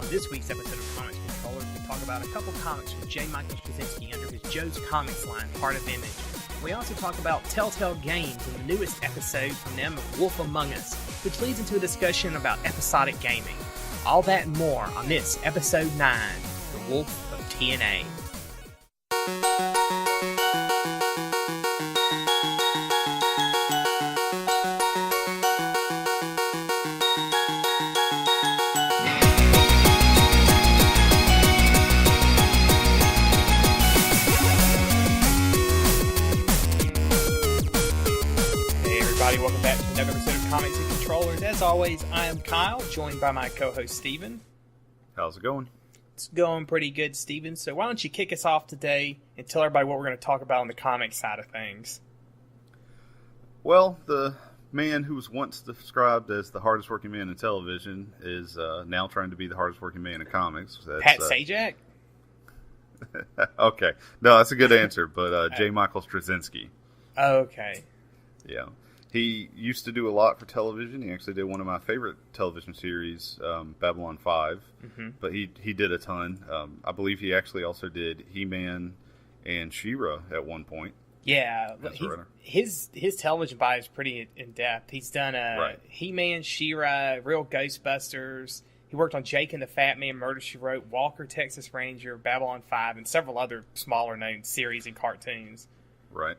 this week's episode of Comics Controller, we talk about a couple comics from J. Michael Straczynski under his Joe's Comics line, Heart of Image. We also talk about Telltale Games and the newest episode from them of Wolf Among Us, which leads into a discussion about episodic gaming. All that and more on this episode 9, The Wolf of TNA. Welcome back to another episode of Comics and Controllers. As always, I am Kyle, joined by my co-host Steven. How's it going? It's going pretty good, Steven. So why don't you kick us off today and tell everybody what we're going to talk about on the comic side of things? Well, the man who was once described as the hardest working man in television is now trying to be the hardest working man in comics. That's, Pat Sajak? Okay. No, that's a good answer, but J. Michael Straczynski. Okay. Yeah. He used to do a lot for television. He actually did one of my favorite television series, Babylon 5. Mm-hmm. But he did a ton. I believe he actually also did He-Man and She-Ra at one point. Yeah. His television bio is pretty in-depth. He's done He-Man, She-Ra, Real Ghostbusters. He worked on Jake and the Fat Man, Murder, She Wrote, Walker, Texas Ranger, Babylon 5, and several other smaller-known series and cartoons. Right.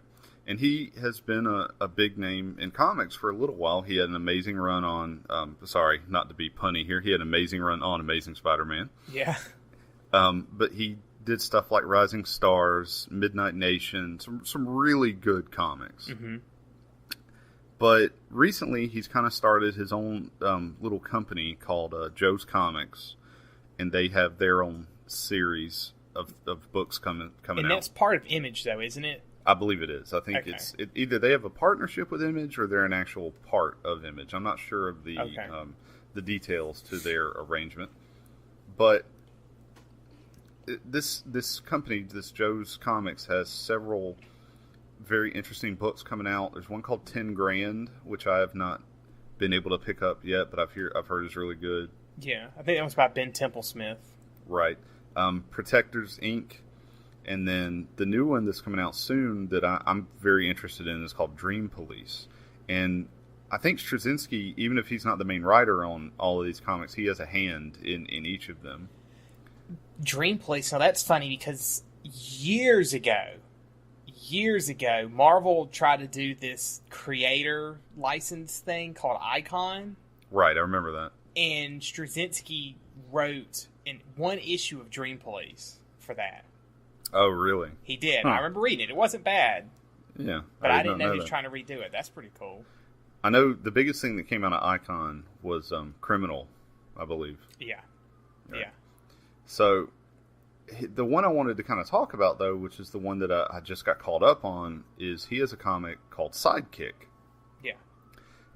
And he has been a big name in comics for a little while. He had an amazing run on, sorry, not to be punny here, he had an amazing run on Amazing Spider-Man. Yeah. But he did stuff like Rising Stars, Midnight Nation, some really good comics. Mm-hmm. But recently he's kind of started his own little company called Joe's Comics, and they have their own series of books coming out. And that's part of Image, though, isn't it? I believe it is. I think it's either they have a partnership with Image or they're an actual part of Image. I'm not sure of the details to their arrangement, but this company, this Joe's Comics, has several very interesting books coming out. There's one called 10 Grand, which I have not been able to pick up yet, but I've heard is really good. Yeah, I think that was by Ben Temple-Smith. Right. Protectors Inc. And then the new one that's coming out soon that I'm very interested in is called Dream Police. And I think Straczynski, even if he's not the main writer on all of these comics, he has a hand in each of them. Dream Police, now that's funny because years ago, Marvel tried to do this creator license thing called Icon. Right, I remember that. And Straczynski wrote in one issue of Dream Police for that. Oh, really? He did. Huh. I remember reading it. It wasn't bad. Yeah. But I didn't know he was trying to redo it. That's pretty cool. I know the biggest thing that came out of Icon was Criminal, I believe. Yeah. Right. Yeah. So, the one I wanted to kind of talk about, though, which is the one that I just got caught up on, is he has a comic called Sidekick. Yeah.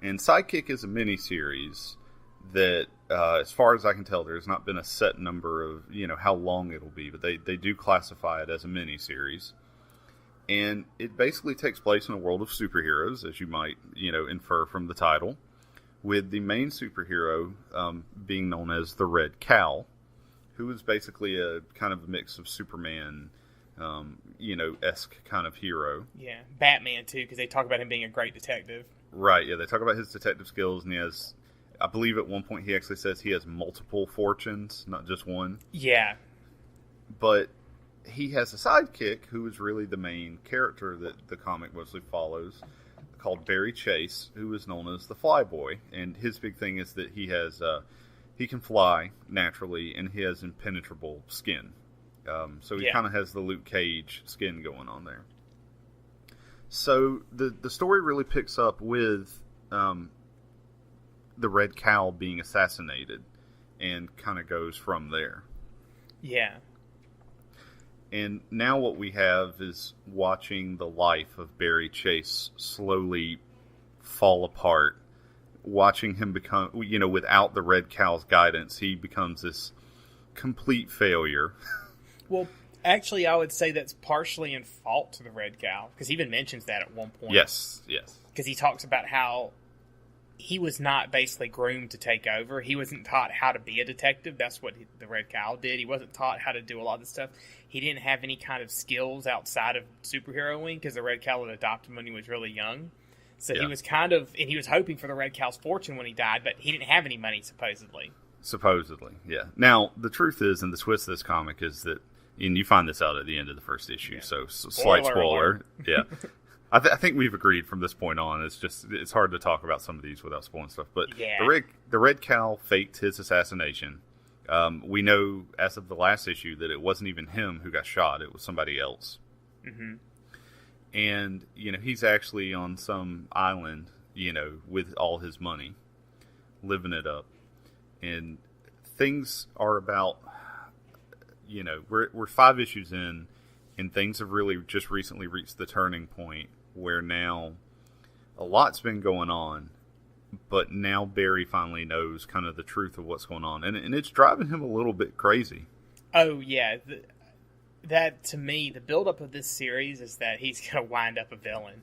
And Sidekick is a miniseries that, as far as I can tell, there's not been a set number of, how long it'll be, but they do classify it as a mini-series. And it basically takes place in a world of superheroes, as you might, infer from the title, with the main superhero being known as the Red Cow, who is basically a kind of a mix of Superman, esque kind of hero. Yeah, Batman, too, because they talk about him being a great detective. Right, yeah, they talk about his detective skills, and he has... I believe at one point he actually says he has multiple fortunes, not just one. Yeah. But he has a sidekick who is really the main character that the comic mostly follows, called Barry Chase, who is known as the Flyboy. And his big thing is that he has he can fly naturally, and he has impenetrable skin. So he kind of has the Luke Cage skin going on there. So the story really picks up with... the Red Cow being assassinated and kind of goes from there. Yeah. And now what we have is watching the life of Barry Chase slowly fall apart, watching him become, without the Red Cow's guidance, he becomes this complete failure. Well, actually, I would say that's partially in fault to the Red Cow, because he even mentions that at one point. Yes. Because he talks about how he was not basically groomed to take over. He wasn't taught how to be a detective. That's what the Red Cowl did. He wasn't taught how to do a lot of this stuff. He didn't have any kind of skills outside of superheroing because the Red Cowl had adopted him when he was really young. So he was kind of, and he was hoping for the Red Cow's fortune when he died, but he didn't have any money, supposedly. Supposedly, yeah. Now, the truth is, and the twist of this comic is that, and you find this out at the end of the first issue, so slight spoiler. Yeah. I think we've agreed from this point on. It's hard to talk about some of these without spoiling stuff. But the Red Cowl faked his assassination. We know as of the last issue that it wasn't even him who got shot. It was somebody else. Mm-hmm. And, he's actually on some island, with all his money, living it up. And things are about, we're 5 issues in, and things have really just recently reached the turning point where now a lot's been going on, but now Barry finally knows kind of the truth of what's going on, and it's driving him a little bit crazy. Oh, yeah. That, to me, the buildup of this series is that he's going to wind up a villain.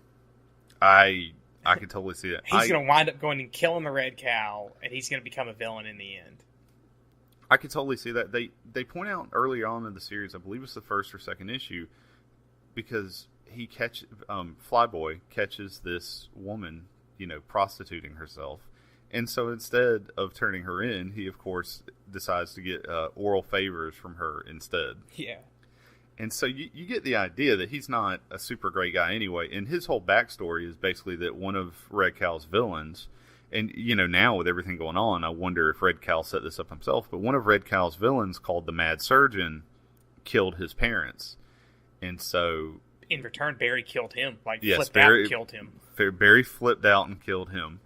I can totally see that. He's going to wind up going and killing the Red Cowl, and he's going to become a villain in the end. I could totally see that. They point out early on in the series, I believe it's the first or second issue, because Flyboy catches this woman, prostituting herself. And so instead of turning her in, he, of course, decides to get oral favors from her instead. Yeah. And so you get the idea that he's not a super great guy anyway. And his whole backstory is basically that one of Red Cow's villains, and, now with everything going on, I wonder if Red Cowl set this up himself, but one of Red Cow's villains, called the Mad Surgeon, killed his parents. And so in return, Barry killed him. Flipped out and killed him. Barry flipped out and killed him.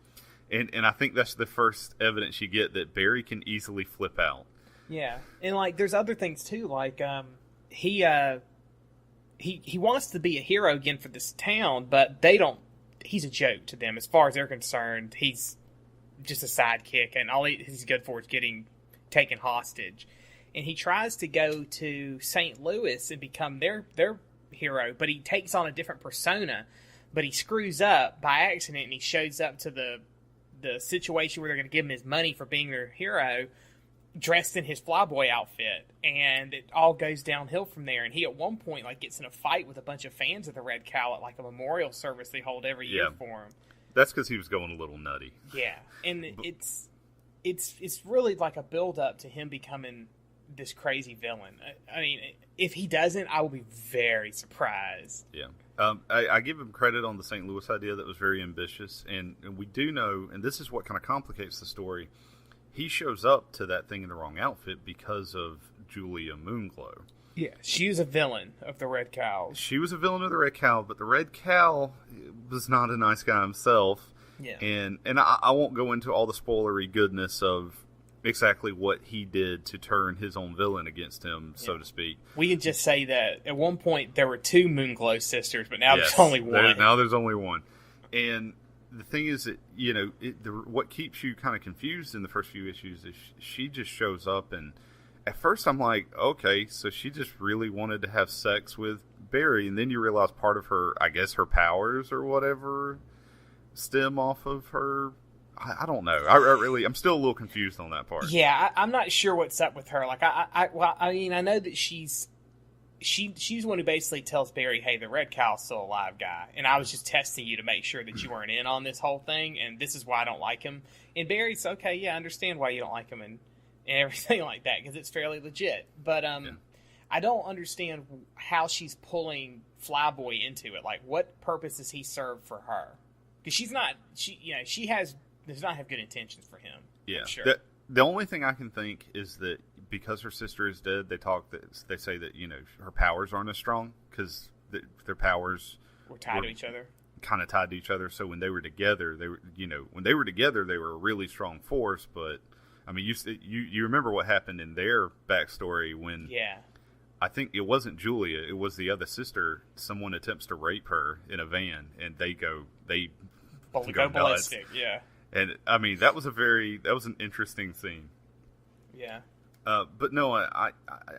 And I think that's the first evidence you get that Barry can easily flip out. Yeah. And, there's other things, too. He wants to be a hero again for this town, but they don't. He's a joke to them. As far as they're concerned, he's just a sidekick, and all he's good for is getting taken hostage. And he tries to go to St. Louis and become their hero, but he takes on a different persona. But he screws up by accident, and he shows up to the situation where they're going to give him his money for being their hero, dressed in his Flyboy outfit, and it all goes downhill from there. And he at one point gets in a fight with a bunch of fans of the Red Cowl at a memorial service they hold every year for him. That's because he was going a little nutty. Yeah, and it's really like a build up to him becoming this crazy villain. I mean, if he doesn't, I will be very surprised. Yeah. I give him credit on the St. Louis idea. That was very ambitious, and we do know, and this is what kind of complicates the story, he shows up to that thing in the wrong outfit because of Julia Moonglow. Yeah, she was a villain of the Red Cowl. She was a villain of the Red Cowl, but the Red Cowl was not a nice guy himself. Yeah. And I won't go into all the spoilery goodness of exactly what he did to turn his own villain against him, so to speak. We can just say that at one point there were 2 Moonglow sisters, but now there's only one. Now there's only one. And the thing is that, what keeps you kind of confused in the first few issues is she just shows up, and at first I'm like, okay, so she just really wanted to have sex with Barry, and then you realize part of her, I guess her powers or whatever, stem off of her. I don't know. I'm still a little confused on that part. Yeah, I'm not sure what's up with her. I know that she's the one who basically tells Barry, hey, the Red Cow's still a live guy, and I was just testing you to make sure that you weren't in on this whole thing, and this is why I don't like him. And Barry's, okay, yeah, I understand why you don't like him and everything like that, because it's fairly legit. But I don't understand how she's pulling Flyboy into it. What purpose does he serve for her? Because does not have good intentions for him. Yeah. I'm sure. The only thing I can think is that because her sister is dead, they say that her powers aren't as strong because their powers were tied to each other. Kind of tied to each other. So when they were together, they were a really strong force. But I mean, you remember what happened in their backstory when? Yeah. I think it wasn't Julia; it was the other sister. Someone attempts to rape her in a van, and they go ballistic. Yeah. And I mean, that was an interesting scene. Yeah. But no, I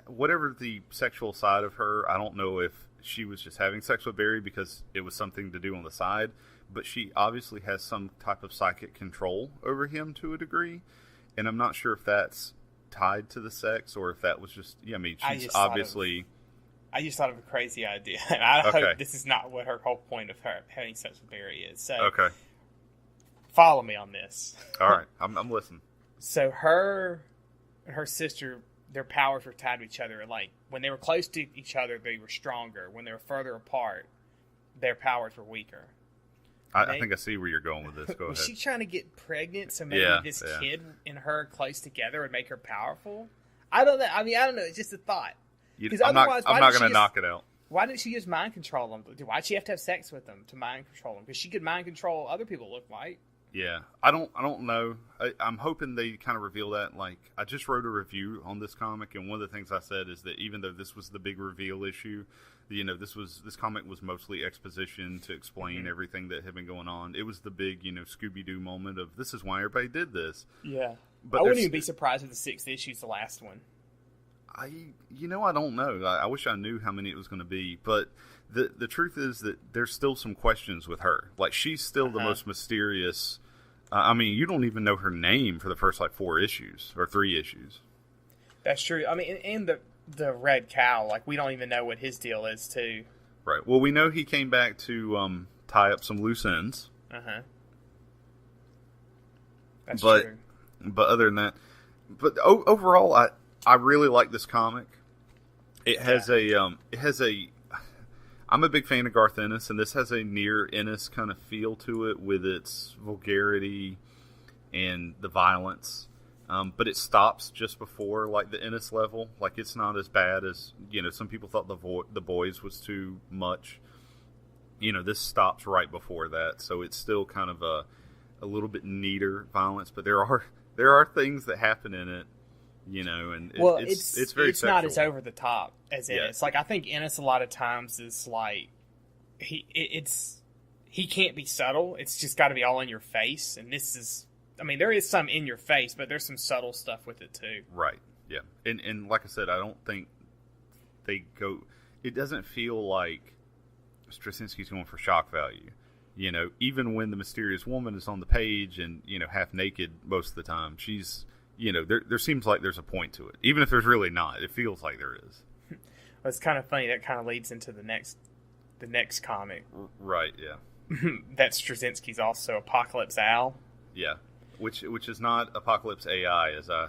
whatever the sexual side of her, I don't know if she was just having sex with Barry because it was something to do on the side. but she obviously has some type of psychic control over him to a degree, and I'm not sure if that's tied to the sex or if that was just. Yeah, I mean, she's obviously. I just thought of a crazy idea, and I hope this is not what her whole point of her having sex with Barry is. So, follow me on this. All right, I'm listening. So her sister, their powers were tied to each other. Like when they were close to each other, they were stronger. When they were further apart, their powers were weaker. I think I see where you're going with this. Go ahead. Was she trying to get pregnant so maybe this kid and her close together would make her powerful? I don't know. I mean, I don't know. It's just a thought. Because I'm not going to knock it out. Why didn't she just mind control them? Why'd she have to have sex with them to mind control them? Because she could mind control other people, look like. Yeah, I don't know. I'm hoping they kind of reveal that. Like, I just wrote a review on this comic, and one of the things I said is that even though this was the big reveal issue, this comic was mostly exposition to explain everything that had been going on. It was the big, Scooby-Doo moment of this is why everybody did this. Yeah, but I wouldn't even be surprised if the 6th issue's the last one. I don't know. I wish I knew how many it was going to be, but the truth is that there's still some questions with her. Like, she's still the most mysterious. I mean, you don't even know her name for the first 4 issues or 3 issues. That's true. I mean, and the Red Cow, like, we don't even know what his deal is too. Right. Well, we know he came back to tie up some loose ends. That's true. But other than that, overall, I really like this comic. It has I'm a big fan of Garth Ennis, and this has a near Ennis kind of feel to it with its vulgarity and the violence. But it stops just before the Ennis level. Like, it's not as bad as some people thought the Boys was too much. This stops right before that, so it's still kind of a little bit neater violence. But there are things that happen in it. And it's very it's not as over the top as Ennis. Like, I think Ennis a lot of times is like he can't be subtle. It's just got to be all in your face. And this is, I mean, there is some in your face, but there's some subtle stuff with it too. Right. Yeah. And like I said, I don't think they go. It doesn't feel like Straczynski's going for shock value. Even when the mysterious woman is on the page and half naked most of the time, she's. There seems like there's a point to it. Even if there's really not, it feels like there is. Well, it's kind of funny. That kind of leads into the next comic. Right, yeah. That Straczynski's also Apocalypse Al. Yeah, which is not Apocalypse AI as I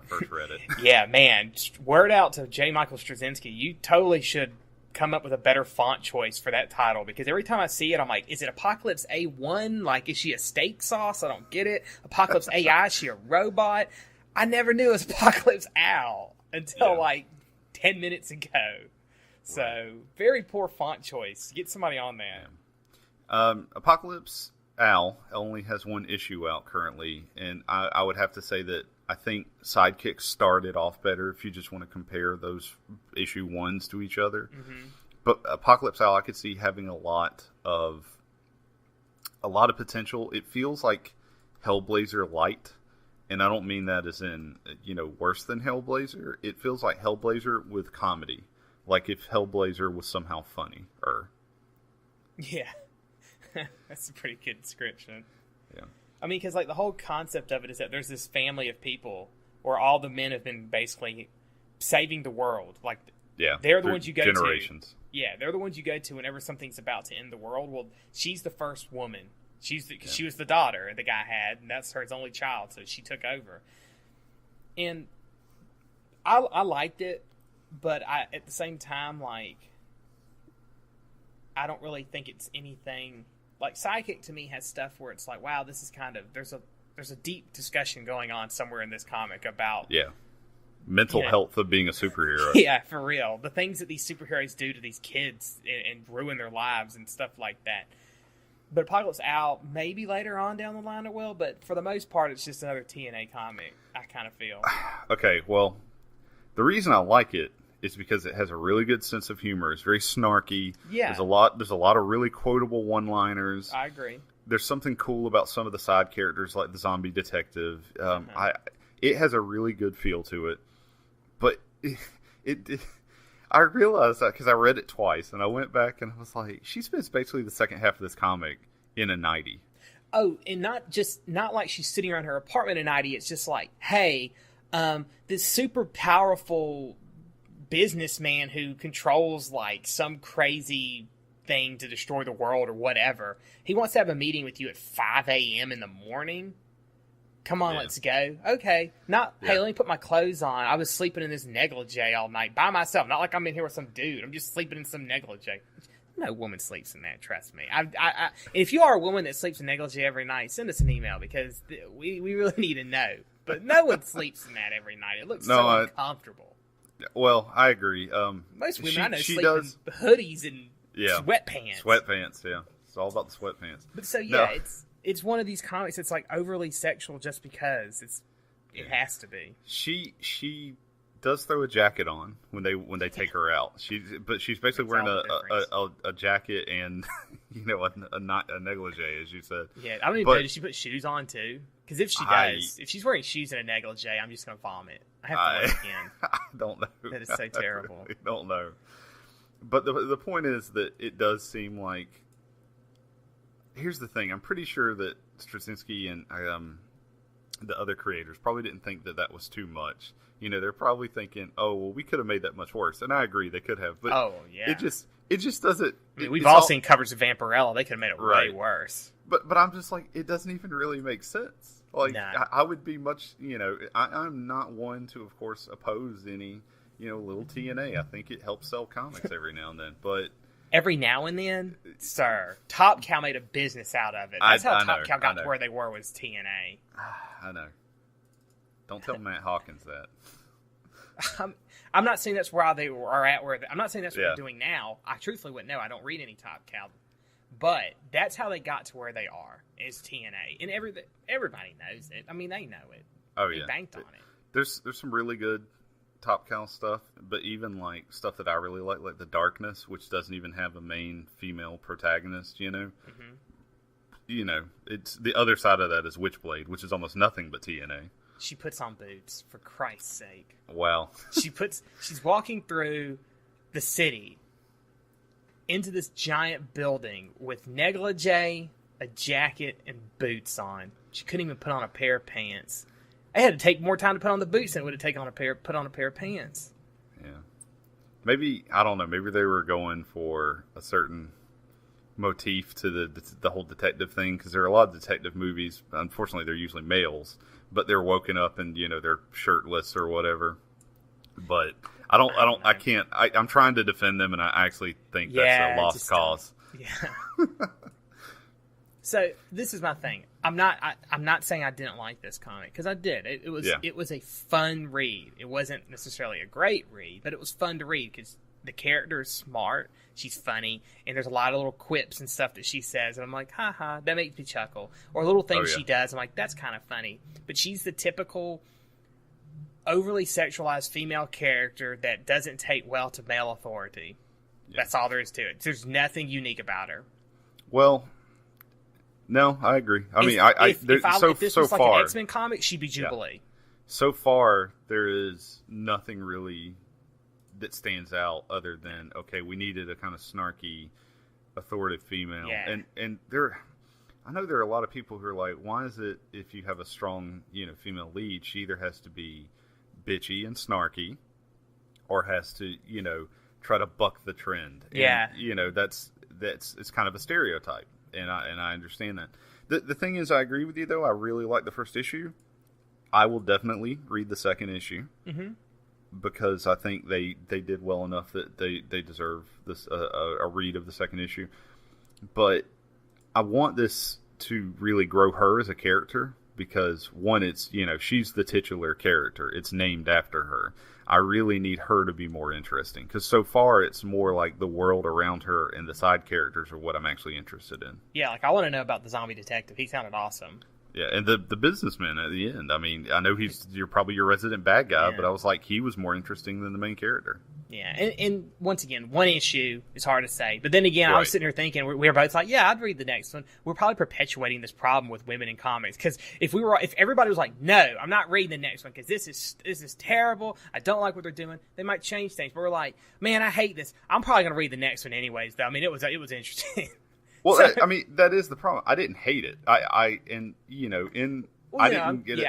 first read it. Yeah, man. Word out to J. Michael Straczynski. You totally should come up with a better font choice for that title, because every time I see it, I'm like, is it Apocalypse A1? Like, is she a steak sauce? I don't get it. Apocalypse AI, is she a robot? I never knew it was Apocalypse Al until 10 minutes ago. So, very poor font choice. Get somebody on that. Yeah. Apocalypse Al only has 1 issue out currently, and I would have to say that I think Sidekick started off better if you just want to compare those issue 1s to each other. But Apocalypse Al, I could see having a lot of potential. It feels like Hellblazer light. And I don't mean that as in, worse than Hellblazer. It feels like Hellblazer with comedy. Like if Hellblazer was somehow funny. Yeah. That's a pretty good description. Yeah. I mean, because the whole concept of it is that there's this family of people where all the men have been basically saving the world. Like, they're the ones you go generations. To. Yeah, they're the ones you go to whenever something's about to end the world. Well, she's the first woman. She was the daughter the guy had, and that's his only child, so she took over. And I liked it, but at the same time, I don't really think it's anything. Like, Psychic to me has stuff where it's like, wow, this is kind of there's a deep discussion going on somewhere in this comic about mental health of being a superhero. Yeah, for real. The things that these superheroes do to these kids and ruin their lives and stuff like that. But Apocalypse Al, maybe later on down the line it will, but for the most part, it's just another TNA comic, I kind of feel. Okay, well, the reason I like it is because it has a really good sense of humor. It's very snarky. Yeah. There's a lot of really quotable one-liners. I agree. There's something cool about some of the side characters, like the zombie detective. It has a really good feel to it. But I realized that because I read it twice, and I went back and I was like, she spends basically the second half of this comic in a nightie. Oh, and not like she's sitting around her apartment in a nightie. It's just like, hey, this super powerful businessman who controls like some crazy thing to destroy the world or whatever. He wants to have a meeting with you at 5 a.m. in the morning. Come on, let's go. Okay. Hey, let me put my clothes on. I was sleeping in this negligee all night by myself. Not like I'm in here with some dude. I'm just sleeping in some negligee. No woman sleeps in that, trust me. If you are a woman that sleeps in negligee every night, send us an email because we really need to know. But no one sleeps in that every night. It looks so uncomfortable. Well, I agree. Most women I know sleep in hoodies and sweatpants. Sweatpants, yeah. It's all about the sweatpants. But so, it's one of these comics that's like overly sexual just because it has to be. She does throw a jacket on when they take her out. She's basically wearing a jacket and a negligee, as you said. Yeah, I don't even know. Does she put shoes on too? Because if she does, if she's wearing shoes and a negligee, I'm just gonna vomit. I have to look again. I don't know. That is so terrible. I don't know. But the point is that it does seem like. Here's the thing. I'm pretty sure that Straczynski and the other creators probably didn't think that was too much. They're probably thinking, "Oh, well, we could have made that much worse." And I agree, they could have. But it just doesn't. I mean, we've all seen covers of Vampirella. They could have made it way worse. But I'm just like, it doesn't even really make sense. Like, I would be much. I'm not one to, of course, oppose any little TNA. I think it helps sell comics every now and then, but. Every now and then, sir, Top Cow made a business out of it. That's how Top Cow got to where they were was TNA. I know. Don't tell Matt Hawkins that. I'm not saying that's where they are at. I'm not saying that's what they're doing now. I truthfully wouldn't know. I don't read any Top Cow, but that's how they got to where they are is TNA, and everybody knows it. I mean, they know it. Oh they banked on it. There's some really good Top Cow stuff, but even like stuff that I really like The Darkness, which doesn't even have a main female protagonist, it's the other side of that is Witchblade, which is almost nothing but TNA. She puts on boots, for Christ's sake. Wow. She's walking through the city into this giant building with negligee, a jacket, and boots on. She couldn't even put on a pair of pants. I had to take more time to put on the boots than it would have taken put on a pair of pants. Yeah. Maybe, I don't know, maybe they were going for a certain motif to the whole detective thing, because there are a lot of detective movies, unfortunately they're usually males, but they're woken up and, they're shirtless or whatever. But I'm trying to defend them, and I actually think that's a lost cause. Yeah. So this is my thing. I'm not saying I didn't like this comic, because I did. It was a fun read. It wasn't necessarily a great read, but it was fun to read because the character is smart. She's funny, and there's a lot of little quips and stuff that she says, and I'm like, ha, that makes me chuckle. Or little things she does, I'm like, that's kind of funny. But she's the typical overly sexualized female character that doesn't take well to male authority. Yeah. That's all there is to it. There's nothing unique about her. Well, no, I agree. If this was like an X-Men comic, she'd be Jubilee. Yeah. So far, there is nothing really that stands out other than, okay, we needed a kind of snarky, authoritative female. Yeah. And I know there are a lot of people who are like, why is it if you have a strong, female lead, she either has to be bitchy and snarky, or has to, try to buck the trend. Yeah. And, it's kind of a stereotype. And I understand that. The thing is, I agree with you, though. I really like the first issue. I will definitely read the second issue. Mm-hmm. Because I think they did well enough that they deserve this a read of the second issue. But I want this to really grow her as a character, because one, it's she's the titular character. It's named after her. I really need her to be more interesting, because so far it's more like the world around her and the side characters are what I'm actually interested in. Yeah, like I want to know about the zombie detective. He sounded awesome. Yeah, and the businessman at the end. I mean, I know you're probably your resident bad guy, but I was like, he was more interesting than the main character. Yeah, and once again, one issue is hard to say. But then again, I was sitting here thinking, we were both like, yeah, I'd read the next one. We're probably perpetuating this problem with women in comics, because if everybody was like, no, I'm not reading the next one because this is terrible, I don't like what they're doing, they might change things. But we're like, man, I hate this. I'm probably going to read the next one anyways, though. I mean, it was interesting. Well, So- I mean, that is the problem. I didn't hate it. I didn't get it.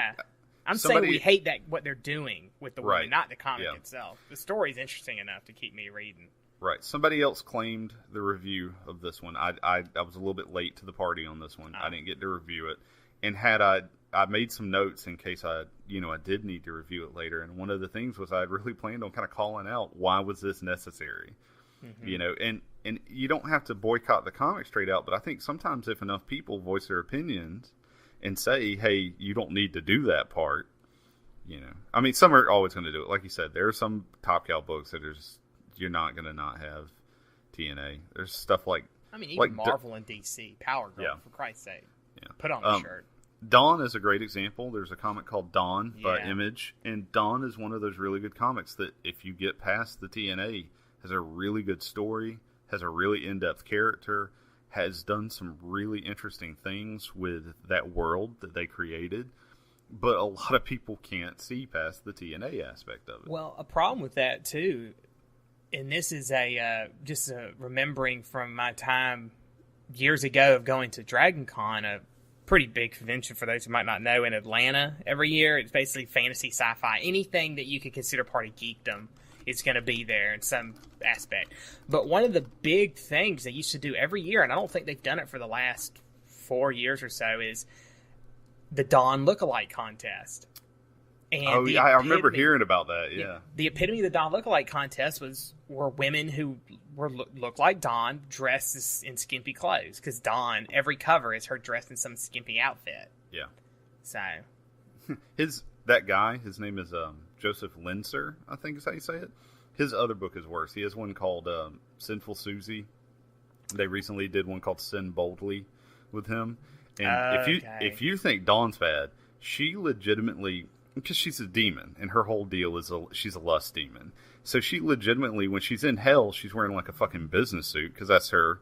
I'm Somebody- saying we hate that what they're doing with the woman, Right. not the comic Yeah. itself. The story's interesting enough to keep me reading. Right. Somebody else claimed the review of this one. I was a little bit late to the party on this one. I didn't get to review it. And had I made some notes in case I did need to review it later. And one of the things was I really planned on kind of calling out, why was this necessary? Mm-hmm. And you don't have to boycott the comic straight out, but I think sometimes if enough people voice their opinions and say, hey, you don't need to do that part, I mean, some are always going to do it. Like you said, there are some Top Cow books that are just, you're not going to not have TNA. There's stuff like... I mean, even like Marvel and DC, Power Girl, for Christ's sake. Yeah. Put on the shirt. Dawn is a great example. There's a comic called Dawn by Yeah. Image, and Dawn is one of those really good comics that if you get past the TNA, has a really good story, has a really in-depth character, has done some really interesting things with that world that they created, but a lot of people can't see past the TNA aspect of it. Well, a problem with that, too, and this is just remembering from my time years ago of going to Dragon Con, a pretty big convention for those who might not know, in Atlanta every year. It's basically fantasy, sci-fi, anything that you could consider part of geekdom is going to be there in some aspect. But one of the big things they used to do every year, and I don't think they've done it for the last 4 years or so, is the Dawn Lookalike Contest. And I remember hearing about that, yeah. The epitome of the Dawn Lookalike Contest were women who looked like Dawn dressed in skimpy clothes. Because Dawn, every cover is her dressed in some skimpy outfit. Yeah. So. That guy, his name is Joseph Linser, I think is how you say it. His other book is worse. He has one called Sinful Susie. They recently did one called Sin Boldly with him. And if you think Dawn's bad, she legitimately, because she's a demon, and her whole deal is she's a lust demon. So she legitimately, when she's in hell, she's wearing like a fucking business suit, because that's her,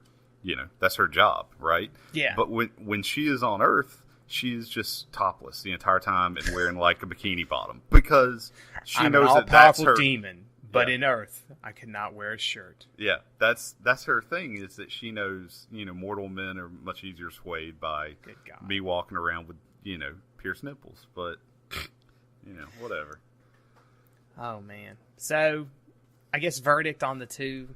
that's her job, right? Yeah. But when she is on Earth, she's just topless the entire time and wearing like a bikini bottom, because she I'm knows an that that's all-powerful her demon, but Yeah. in Earth, I cannot wear a shirt. Yeah, that's her thing, is that she knows, mortal men are much easier swayed by Good God. me walking around with, pierced nipples. But, whatever. Oh, man. So, I guess verdict on the two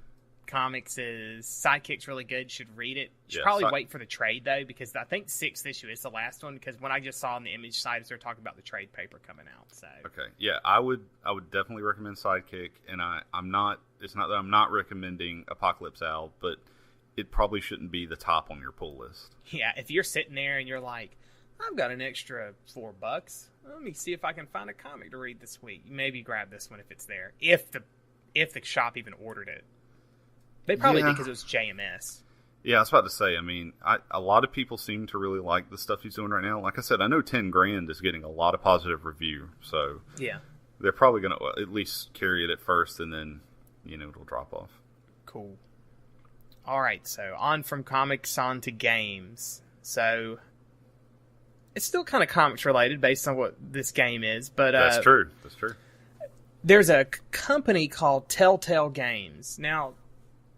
comics is Sidekick's really good. Should read it. Should probably wait for the trade, though, because I think 6th issue is the last one, because when I just saw on the Image site, they're talking about the trade paper coming out. So Okay, yeah, I would definitely recommend Sidekick, and I'm not, it's not that I'm not recommending Apocalypse Al, but it probably shouldn't be the top on your pull list. yeah, if you're sitting there and you're like, I've got an extra $4, let me see if I can find a comic to read this week. Maybe grab this one if it's there. If the shop even ordered it. They probably did, because it was JMS. Yeah, I was about to say, I mean, a lot of people seem to really like the stuff he's doing right now. Like I said, I know 10 Grand is getting a lot of positive review, so yeah, they're probably going to at least carry it at first, and then, it'll drop off. Cool. All right, so on from comics on to games. So it's still kind of comics related based on what this game is, but That's true. There's a company called Telltale Games. Now,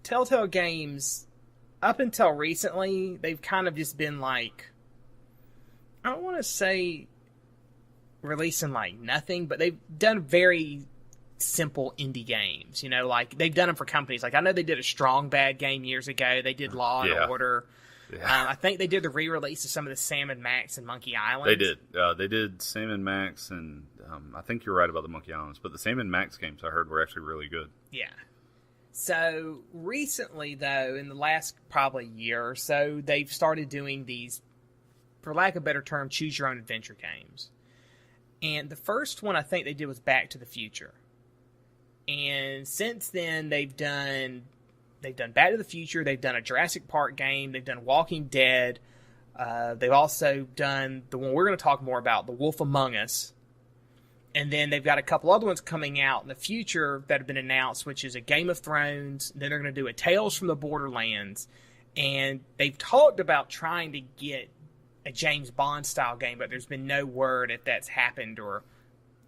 Telltale Games, up until recently, they've kind of just been like, I don't want to say releasing like nothing, but they've done very simple indie games. Like they've done them for companies. Like I know they did a Strong Bad game years ago. They did Law and Order. Yeah. I think they did the re-release of some of the Sam and Max and Monkey Island. They did. They did Sam and Max, and I think you're right about the Monkey Islands, but the Sam and Max games I heard were actually really good. Yeah. So recently, though, in the last probably year or so, they've started doing these, for lack of a better term, choose-your-own-adventure games. And the first one I think they did was Back to the Future. And since then, they've done Back to the Future, they've done a Jurassic Park game, they've done Walking Dead, they've also done the one we're going to talk more about, The Wolf Among Us. And then they've got a couple other ones coming out in the future that have been announced, which is a Game of Thrones. Then they're going to do a Tales from the Borderlands. And they've talked about trying to get a James Bond style game, but there's been no word if that's happened or,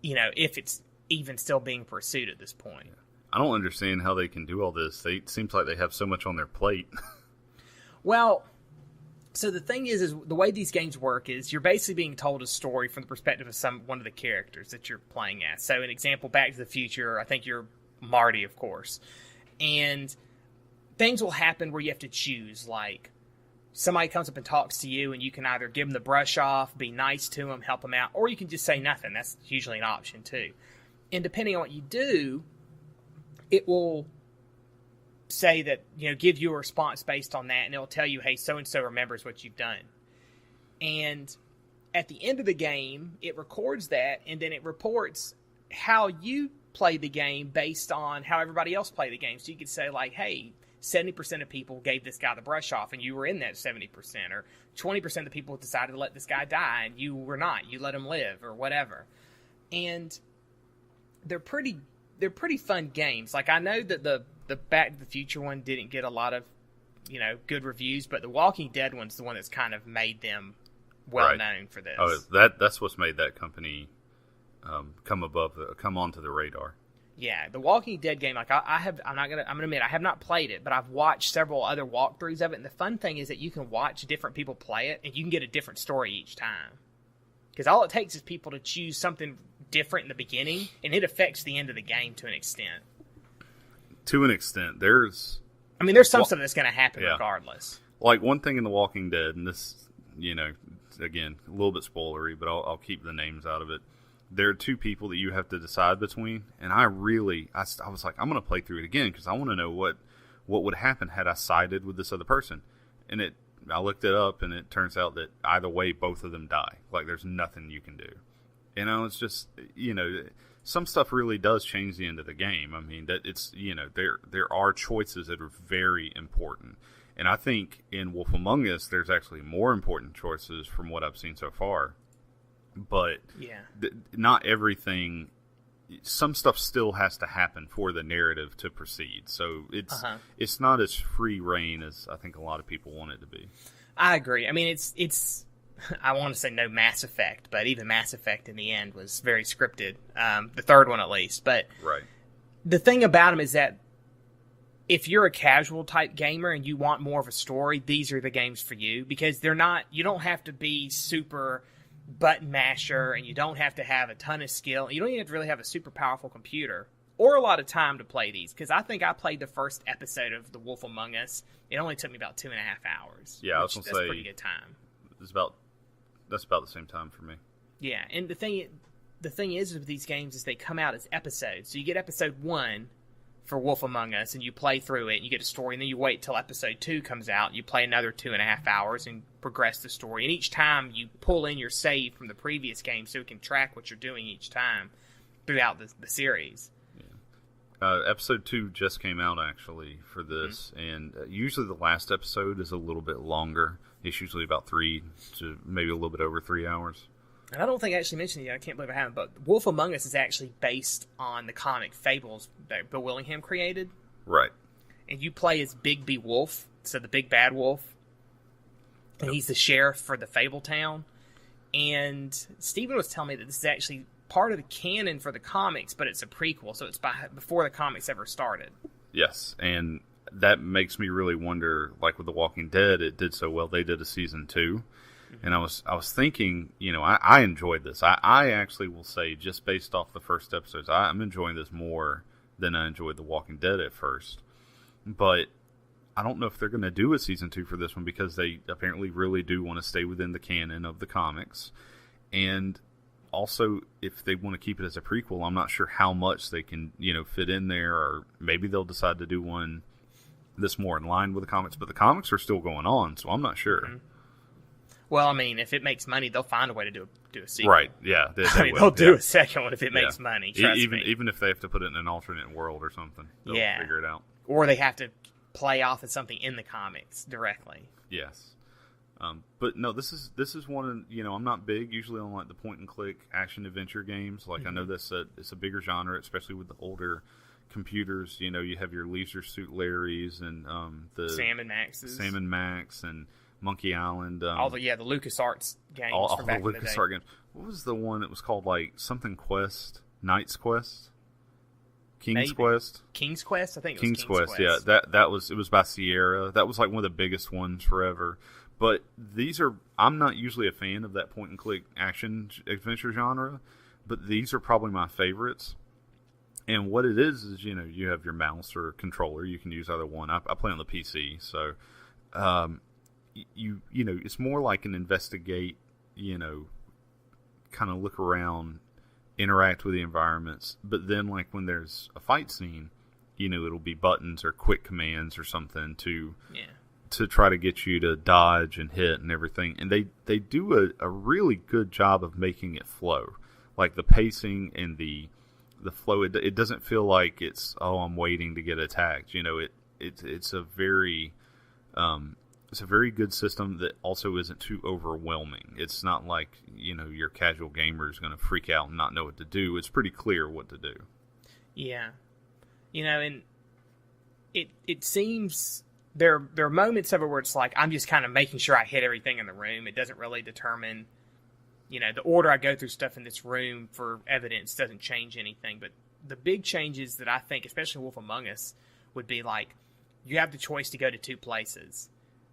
if it's even still being pursued at this point. I don't understand how they can do all this. It seems like they have so much on their plate. Well, So the thing is the way these games work is you're basically being told a story from the perspective of one of the characters that you're playing as. So an example, Back to the Future, I think you're Marty, of course. And things will happen where you have to choose, like somebody comes up and talks to you and you can either give them the brush off, be nice to them, help them out, or you can just say nothing. That's usually an option too. And depending on what you do, it will say that, give you a response based on that, and it'll tell you, hey, so-and-so remembers what you've done. And at the end of the game, it records that, and then it reports how you played the game based on how everybody else played the game. So you could say, like, hey, 70% of people gave this guy the brush off, and you were in that 70%, or 20% of the people decided to let this guy die, and you were not. You let him live, or whatever. And they're pretty fun games. Like, I know that the Back to the Future one didn't get a lot of, good reviews, but the Walking Dead one's the one that's kind of made them well known for this. Oh, that's what's made that company come onto the radar. Yeah, the Walking Dead game, like I'm gonna admit I have not played it, but I've watched several other walkthroughs of it, and the fun thing is that you can watch different people play it, and you can get a different story each time. Because all it takes is people to choose something different in the beginning, and it affects the end of the game to an extent. To an extent, there's something that's going to happen regardless. Like one thing in The Walking Dead, and this, again, a little bit spoilery, but I'll keep the names out of it. There are two people that you have to decide between, and I was like, I'm going to play through it again because I want to know what would happen had I sided with this other person. And I looked it up, and it turns out that either way, both of them die. Like, there's nothing you can do. It's just, some stuff really does change the end of the game. I mean, that it's, there are choices that are very important. And I think in Wolf Among Us, there's actually more important choices from what I've seen so far. But not everything, some stuff still has to happen for the narrative to proceed. So it's not as free reign as I think a lot of people want it to be. I agree. I mean, it's I want to say no Mass Effect, but even Mass Effect in the end was very scripted. The third one, at least. But the thing about them is that if you're a casual type gamer and you want more of a story, these are the games for you, because you don't have to be super button masher, and you don't have to have a ton of skill. You don't even have to really have a super powerful computer or a lot of time to play these, because I think I played the first episode of The Wolf Among Us. It only took me about 2.5 hours. Yeah, I was going to say, that's pretty good time. That's about the same time for me. Yeah, and the thing is with these games is they come out as episodes. So you get episode 1 for Wolf Among Us, and you play through it, and you get a story, and then you wait till episode 2 comes out, and you play another 2.5 hours and progress the story. And each time you pull in your save from the previous game so it can track what you're doing each time throughout the series. Yeah. Episode 2 just came out, actually, for this, and usually the last episode is a little bit longer. It's usually about 3 to maybe a little bit over 3 hours. And I don't think I actually mentioned it yet. I can't believe I haven't. But Wolf Among Us is actually based on the comic Fables that Bill Willingham created. Right. And you play as Big B Wolf, so the big bad wolf. And he's the sheriff for the Fable town. And Steven was telling me that this is actually part of the canon for the comics, but it's a prequel, so it's before the comics ever started. Yes, and that makes me really wonder, like with The Walking Dead, it did so well, they did a season 2. And I was thinking, I enjoyed this. I actually will say, just based off the first episodes, I'm enjoying this more than I enjoyed The Walking Dead at first. But I don't know if they're going to do a season 2 for this one, because they apparently really do want to stay within the canon of the comics. And also, if they want to keep it as a prequel, I'm not sure how much they can, fit in there, or maybe they'll decide to do one that's more in line with the comics. But the comics are still going on, so I'm not sure. Mm-hmm. Well, I mean, if it makes money, they'll find a way to do a sequel. Right, yeah. They'll do a second one if it makes money, trust me. Even if they have to put it in an alternate world or something, they'll figure it out. Or they have to play off of something in the comics directly. Yes. But no, this is one of, I'm not big usually on like the point and click action adventure games. Like I know it's a bigger genre, especially with the older computers. You have your Leisure Suit Larrys and the Sam and Max and Monkey Island. All the LucasArts games from back in the day. LucasArts games. What was the one that was called like something Quest? Knight's Quest? King's Quest? King's Quest? I think it was King's Quest. Yeah, it was by Sierra. That was like one of the biggest ones forever. But I'm not usually a fan of that point and click action adventure genre, but these are probably my favorites. And what it is you have your mouse or controller. You can use either one. I play on the PC, so it's more like an investigate, kind of look around, interact with the environments. But then, like, when there's a fight scene, it'll be buttons or quick commands or something to try to get you to dodge and hit and everything. And they do a really good job of making it flow. Like, the pacing and the flow, it doesn't feel like it's, I'm waiting to get attacked. It's a very good system that also isn't too overwhelming. It's not like, your casual gamer is going to freak out and not know what to do. It's pretty clear what to do. Yeah. And it seems there are moments of it where it's like, I'm just kind of making sure I hit everything in the room. It doesn't really determine, the order I go through stuff in this room for evidence doesn't change anything. But the big changes that I think, especially Wolf Among Us, would be like, you have the choice to go to two places.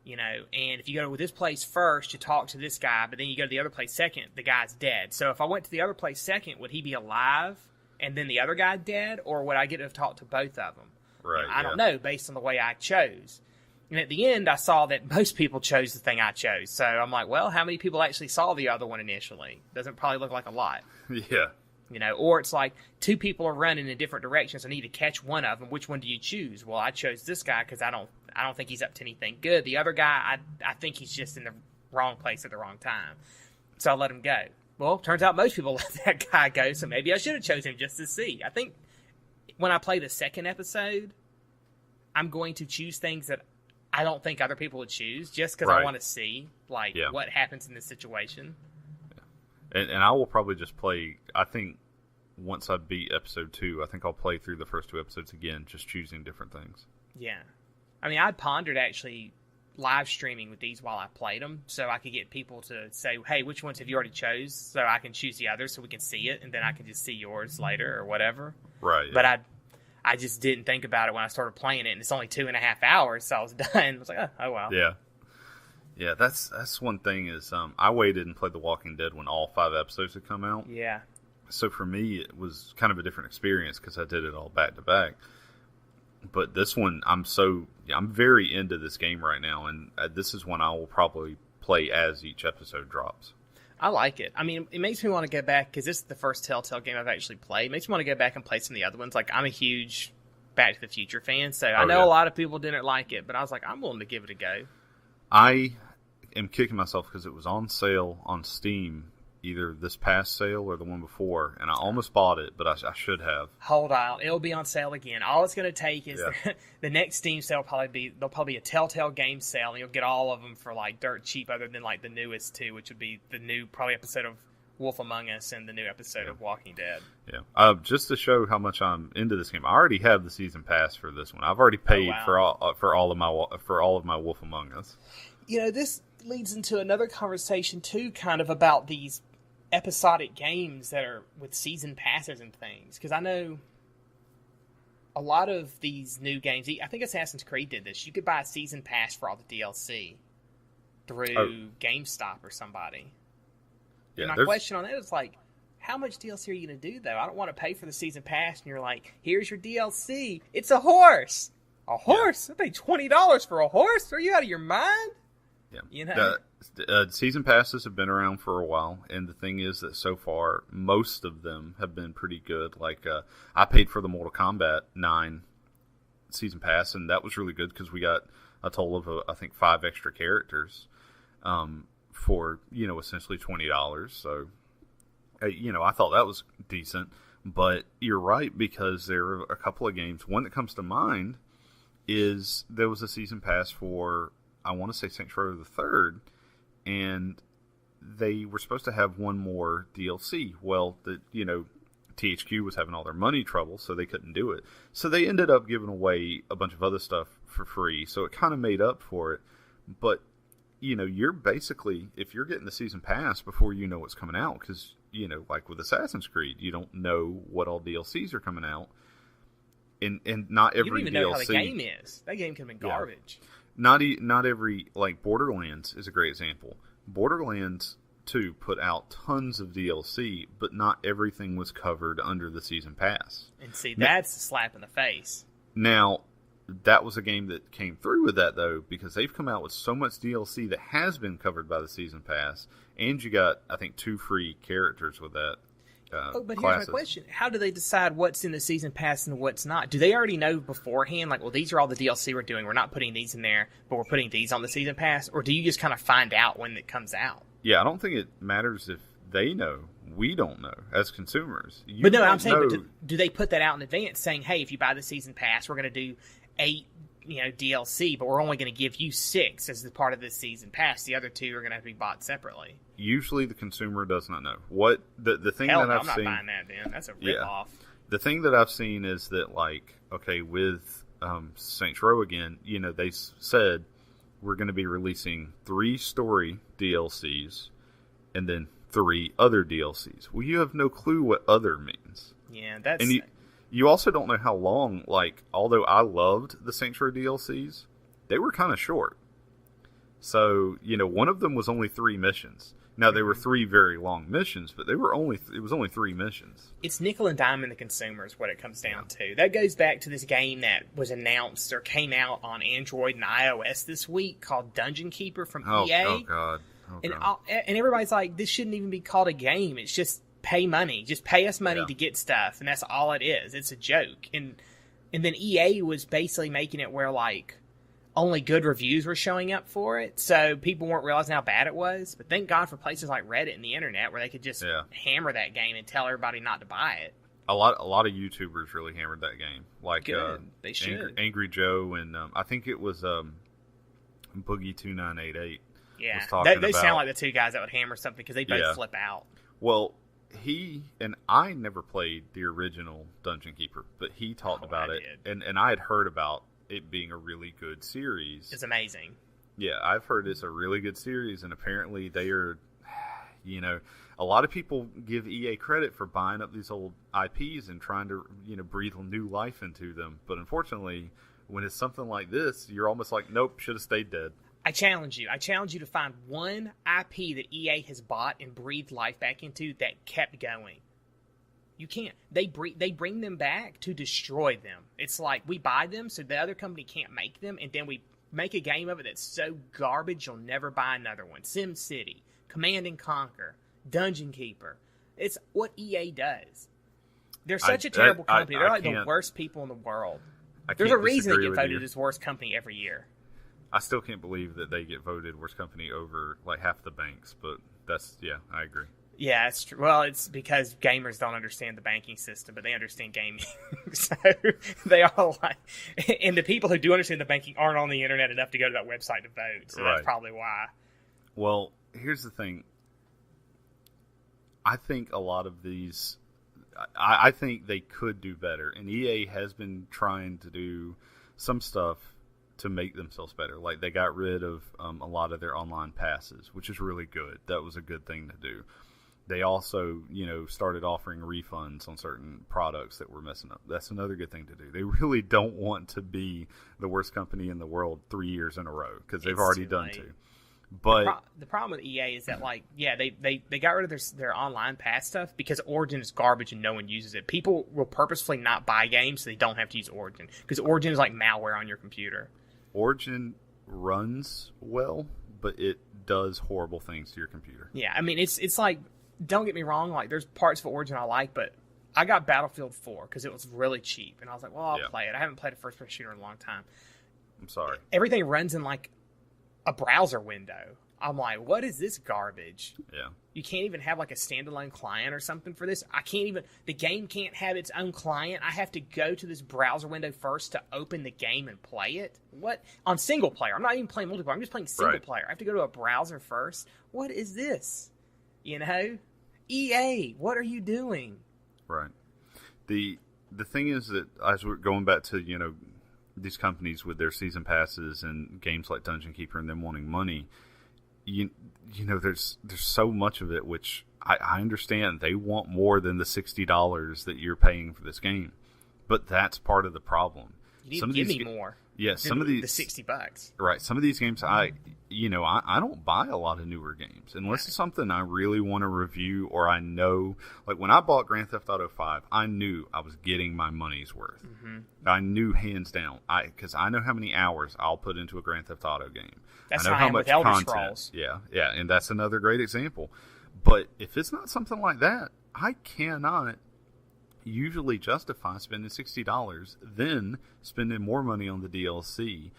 And if you go to this place first, you talk to this guy, but then you go to the other place second, the guy's dead. So if I went to the other place second, would he be alive and then the other guy dead, or would I get to talk to both of them? Right. I don't know, based on the way I chose. And at the end, I saw that most people chose the thing I chose. So I'm like, well, how many people actually saw the other one initially? Doesn't probably look like a lot. Yeah. Or it's like two people are running in different directions. I need to catch one of them. Which one do you choose? Well, I chose this guy because I don't think he's up to anything good. The other guy, I think he's just in the wrong place at the wrong time. So I let him go. Well, turns out most people let that guy go, so maybe I should have chosen him just to see. I think when I play the second episode, I'm going to choose things that I don't think other people would choose, just because I want to see what happens in this situation. And I will probably just play, I think, once I beat episode 2, I think I'll play through the first 2 episodes again, just choosing different things. Yeah. I mean, I'd pondered actually live streaming with these while I played them, so I could get people to say, hey, which ones have you already chose, so I can choose the others so we can see it, and then I can just see yours later or whatever. Right. But I just didn't think about it when I started playing it, and it's only 2.5 hours, so I was done. I was like, oh well. Yeah, that's one thing is I waited and played The Walking Dead when all 5 episodes had come out. Yeah. So for me, it was kind of a different experience because I did it all back to back. But this one, I'm very into this game right now, and this is one I will probably play as each episode drops. I like it. I mean, it makes me want to go back, because this is the first Telltale game I've actually played. It makes me want to go back and play some of the other ones. Like, I'm a huge Back to the Future fan, so I know a lot of people didn't like it, but I was like, I'm willing to give it a go. I am kicking myself because it was on sale on Steam, either this past sale or the one before, and I almost bought it, but I should have. Hold on, it'll be on sale again. All it's going to take is the next Steam sale there'll probably be a Telltale game sale, and you'll get all of them for like dirt cheap, other than like the newest 2, which would be the new probably episode of Wolf Among Us and the new episode of Walking Dead. Yeah, just to show how much I'm into this game, I already have the season pass for this one. I've already paid for all of my Wolf Among Us. This leads into another conversation too, kind of about these episodic games that are with season passes and things, because I know a lot of these new games, I think Assassin's Creed did this, you could buy a season pass for all the DLC through GameStop or somebody. And my question on that is like, how much DLC are you going to do though? I don't want to pay for the season pass and you're like, here's your DLC, it's a horse. A horse? I paid $20 for a horse? Are you out of your mind? Yeah. Season passes have been around for a while, and the thing is that so far, most of them have been pretty good. Like, I paid for the Mortal Kombat 9 season pass, and that was really good because we got a total of, I think, 5 extra characters for, essentially $20. So, I thought that was decent. But you're right, because there are a couple of games. One that comes to mind is there was a season pass for, I want to say, Saints Row the Third, and they were supposed to have one more DLC. Well, THQ was having all their money trouble, so they couldn't do it. So they ended up giving away a bunch of other stuff for free, so it kind of made up for it. But, you're basically, if you're getting the season pass before you know what's coming out, because, like with Assassin's Creed, you don't know what all DLCs are coming out. And not every DLC... You don't even know how the game is. That game could have been garbage. not every, like Borderlands is a great example. Borderlands 2 put out tons of DLC, but not everything was covered under the season pass. And see, that's a slap in the face. Now, that was a game that came through with that, though, because they've come out with so much DLC that has been covered by the season pass, and you got, I think, 2 free characters with that. But classes. here's my question. How do they decide what's in the season pass and what's not? Do they already know beforehand, like, well, these are all the DLC we're doing. We're not putting these in there, but we're putting these on the season pass? Or do you just kind of find out when it comes out? Yeah, I don't think it matters if they know. We don't know as consumers. But no, I'm saying, but do they put that out in advance saying, hey, if you buy the season pass, we're going to do 8 DLC, but we're only going to give you 6 as the part of this season pass. The other 2 are going to have to be bought separately. Usually the consumer does not know. What the thing Hell that no, I've I'm not seen, buying that, then. That's a rip-off. The thing that I've seen is that, like, okay, with Saints Row again, they said we're going to be releasing 3 story DLCs and then 3 other DLCs. Well, you have no clue what other means. Yeah, that's... And you also don't know how long, like, although I loved the Saints Row DLCs, they were kind of short. So, one of them was only 3 missions. Now, they were 3 very long missions, but it was only 3 missions. It's nickel and dime in the consumer is what it comes down to. That goes back to this game that was announced or came out on Android and iOS this week called Dungeon Keeper from EA. Oh, God. And everybody's like, this shouldn't even be called a game. It's just pay money. Just pay us money to get stuff, and that's all it is. It's a joke. And then EA was basically making it where, like, only good reviews were showing up for it, so people weren't realizing how bad it was. But thank God for places like Reddit and the internet where they could just hammer that game and tell everybody not to buy it. A lot of YouTubers really hammered that game. Like they should. Angry Joe and I think it was Boogie2988. Yeah, was talking they about, sound like the 2 guys that would hammer something because they both flip out. Well, he and I never played the original Dungeon Keeper, but he talked about it, and I had heard about it being a really good series. It's amazing. Yeah, I've heard it's a really good series, and apparently they are, a lot of people give EA credit for buying up these old IPs and trying to, breathe new life into them. But unfortunately, when it's something like this, you're almost like, nope, should have stayed dead. I challenge you. I challenge you to find one IP that EA has bought and breathed life back into that kept going. You can't. They bring them back to destroy them. It's like we buy them so the other company can't make them, and then we make a game of it that's so garbage you'll never buy another one. Sim City, Command and Conquer, Dungeon Keeper. It's what EA does. They're such a terrible company. They're like the worst people in the world. There's a reason they get voted as worst company every year. I still can't believe that they get voted worst company over like half the banks, but I agree. Yeah, it's true. Well, it's because gamers don't understand the banking system, but they understand gaming. So they all like, and the people who do understand the banking aren't on the internet enough to go to that website to vote. So that's probably why. Well, here's the thing. I think a lot of these, I think they could do better, and EA has been trying to do some stuff to make themselves better. Like they got rid of a lot of their online passes, which is really good. That was a good thing to do. They also, started offering refunds on certain products that were messing up. That's another good thing to do. They really don't want to be the worst company in the world 3 years in a row because they've already done 2. But the problem with EA is that, they got rid of their online pass stuff because Origin is garbage and no one uses it. People will purposefully not buy games so they don't have to use Origin because Origin is like malware on your computer. Origin runs well, but it does horrible things to your computer. Yeah, I mean, it's like, don't get me wrong, like there's parts of Origin I like, but I got Battlefield 4 because it was really cheap, and I was like, well, I'll play it. I haven't played a first-person shooter in a long time. I'm sorry. Everything runs in like a browser window. I'm like, what is this garbage? Yeah. You can't even have like a standalone client or something for this. The game can't have its own client. I have to go to this browser window first to open the game and play it. What? On single player. I'm not even playing multiplayer. I'm just playing single player. I have to go to a browser first. What is this? EA, what are you doing? Right. The thing is that as we're going back to, these companies with their season passes and games like Dungeon Keeper and them wanting money, there's so much of it, which I understand they want more than the $60 that you're paying for this game. But that's part of the problem. You need to give me more. Yeah, some of these the $60. Right. Some of these games, I don't buy a lot of newer games unless it's something I really want to review or I know. Like when I bought Grand Theft Auto 5, I knew I was getting my money's worth. Mm-hmm. I knew hands down, because I know how many hours I'll put into a Grand Theft Auto game. That's I know how much with Elder content. Scrolls. Yeah, and that's another great example. But if it's not something like that, I cannot usually justify spending $60, then spending more money on the DLC.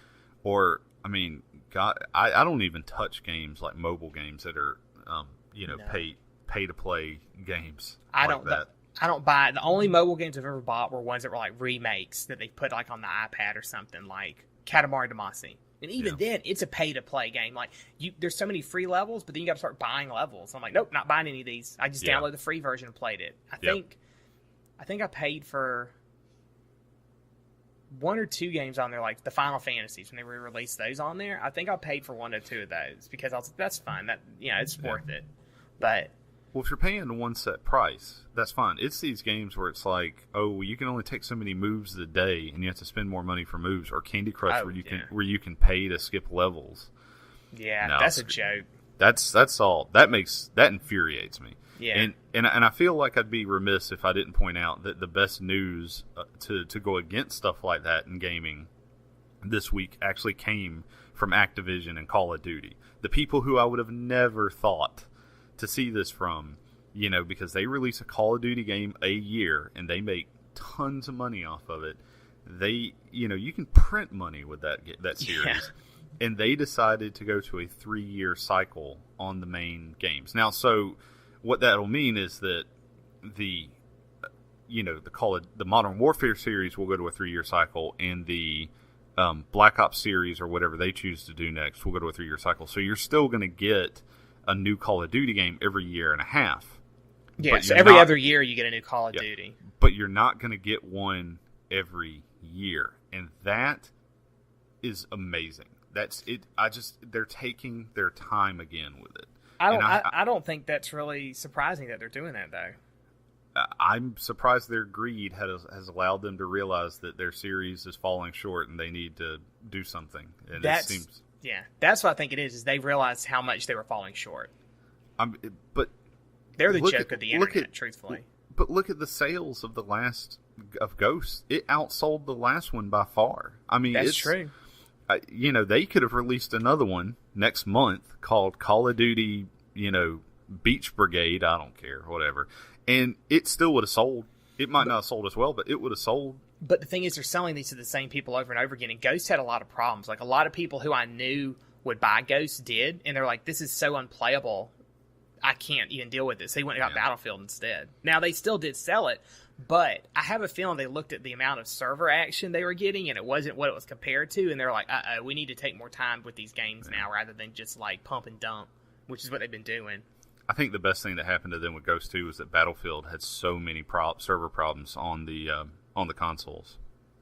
Or, I mean, God, I don't even touch games like mobile games that are, pay to play games. I don't buy. The only mobile games I've ever bought were ones that were like remakes that they put like on the iPad or something, like Katamari Damacy. And even then, it's a pay-to-play game. Like there's so many free levels, but then you got to start buying levels. I'm like, nope, not buying any of these. I just downloaded the free version and played it. I think I paid for one or two games on there, like the Final Fantasies when they re-released those on there. I think I paid for one or two of those because I was like, that's fine. That it's worth it. But if you're paying one set price, that's fine. It's these games where it's like, oh, you can only take so many moves a day, and you have to spend more money for moves, or Candy Crush where you can pay to skip levels. Yeah, no, that's a joke. That's all. That infuriates me. Yeah, and I feel like I'd be remiss if I didn't point out that the best news to go against stuff like that in gaming this week actually came from Activision and Call of Duty. The people who I would have never thought to see this from, because they release a Call of Duty game a year and they make tons of money off of it. They, you can print money with that series. Yeah. And they decided to go to a 3-year cycle on the main games. Now, so what that'll mean is that the Modern Warfare series will go to a 3-year cycle, and the Black Ops series or whatever they choose to do next will go to a 3-year cycle. So you're still going to get a new Call of Duty game every year and a half. Yeah, so every other year you get a new Call of Duty. But you're not going to get one every year, and that is amazing. That's it. They're taking their time again with it. I don't think that's really surprising that they're doing that, though. I'm surprised their greed has allowed them to realize that their series is falling short and they need to do something. And that's what I think it is they realized how much they were falling short. But they're the joke of the internet, truthfully. But look at the sales of of Ghost. It outsold the last one by far. I mean, that's true. They could have released another one next month called Call of Duty, Beach Brigade. I don't care, whatever. And it still would have sold. It might not have sold as well, but it would have sold. But the thing is, they're selling these to the same people over and over again. And Ghost had a lot of problems. Like, a lot of people who I knew would buy Ghost did. And they're like, this is so unplayable. I can't even deal with this. They went and got Battlefield instead. Now, they still did sell it. But I have a feeling they looked at the amount of server action they were getting, and it wasn't what it was compared to, and they're like, we need to take more time with these games now rather than just, like, pump and dump, which is what they've been doing. I think the best thing that happened to them with Ghost 2 was that Battlefield had so many server problems on the consoles.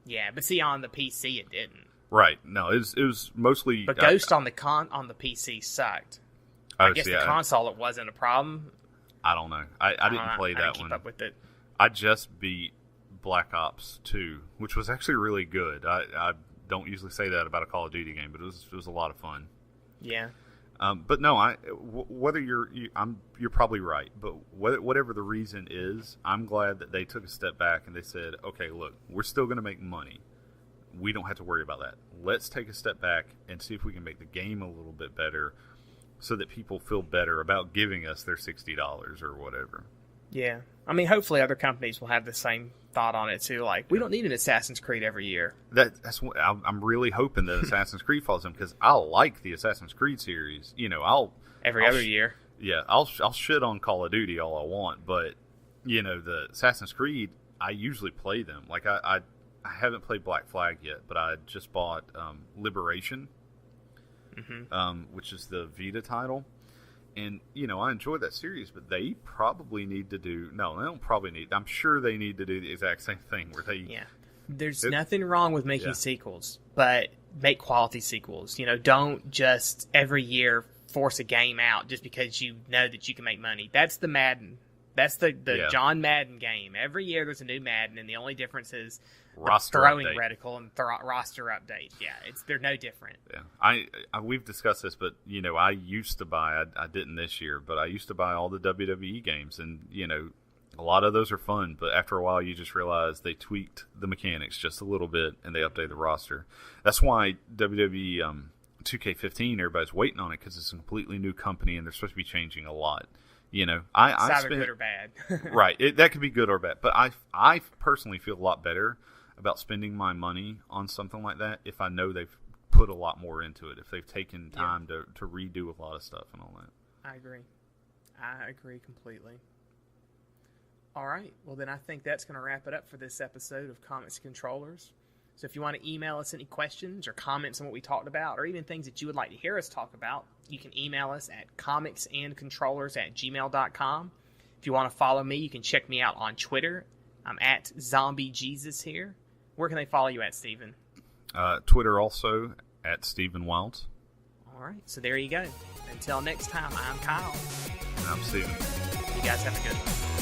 Yeah, but see, on the PC it didn't. Right. No, it was mostly... But Ghost on the PC sucked. I guess the console, it wasn't a problem. I don't know. I didn't play that one. Keep up with it. I just beat Black Ops 2, which was actually really good. I don't usually say that about a Call of Duty game, but it was a lot of fun. Yeah. But no, whether you're probably right. But whatever the reason is, I'm glad that they took a step back and they said, okay, look, we're still going to make money. We don't have to worry about that. Let's take a step back and see if we can make the game a little bit better, so that people feel better about giving us their $60 or whatever. Yeah. I mean, hopefully other companies will have the same thought on it, too. Like, we don't need an Assassin's Creed every year. That's what I'm really hoping that Assassin's Creed falls in, because I like the Assassin's Creed series. Every other year. Yeah, I'll shit on Call of Duty all I want, but, the Assassin's Creed, I usually play them. Like, I haven't played Black Flag yet, but I just bought Liberation, which is the Vita title. And, I enjoy that series, but they probably need to do... No, they don't probably need... I'm sure they need to do the exact same thing where they... Yeah. There's nothing wrong with making sequels, but make quality sequels. Don't just every year force a game out just because you know that you can make money. That's the Madden. That's the John Madden game. Every year there's a new Madden, and the only difference is roster throwing update. reticle and roster update. Yeah, they're no different. Yeah, we've discussed this, but I used to buy. I didn't this year, but I used to buy all the WWE games, and a lot of those are fun. But after a while, you just realize they tweaked the mechanics just a little bit, and they updated the roster. That's why WWE 2K15, everybody's waiting on it because it's a completely new company, and they're supposed to be changing a lot. I spent, good or bad. right. That could be good or bad, but I personally feel a lot better about spending my money on something like that if I know they've put a lot more into it, if they've taken time to redo a lot of stuff and all that. I agree completely. All right, well then I think that's going to wrap it up for this episode of Comics Controllers. So if you want to email us any questions or comments on what we talked about, or even things that you would like to hear us talk about, you can email us at comicsandcontrollers@gmail.com. If you want to follow me, you can check me out on Twitter. I'm at ZombieJesus here. Where can they follow you at, Stephen? Twitter also, at Stephen Wilds. All right, so there you go. Until next time, I'm Kyle. And I'm Stephen. You guys have a good one.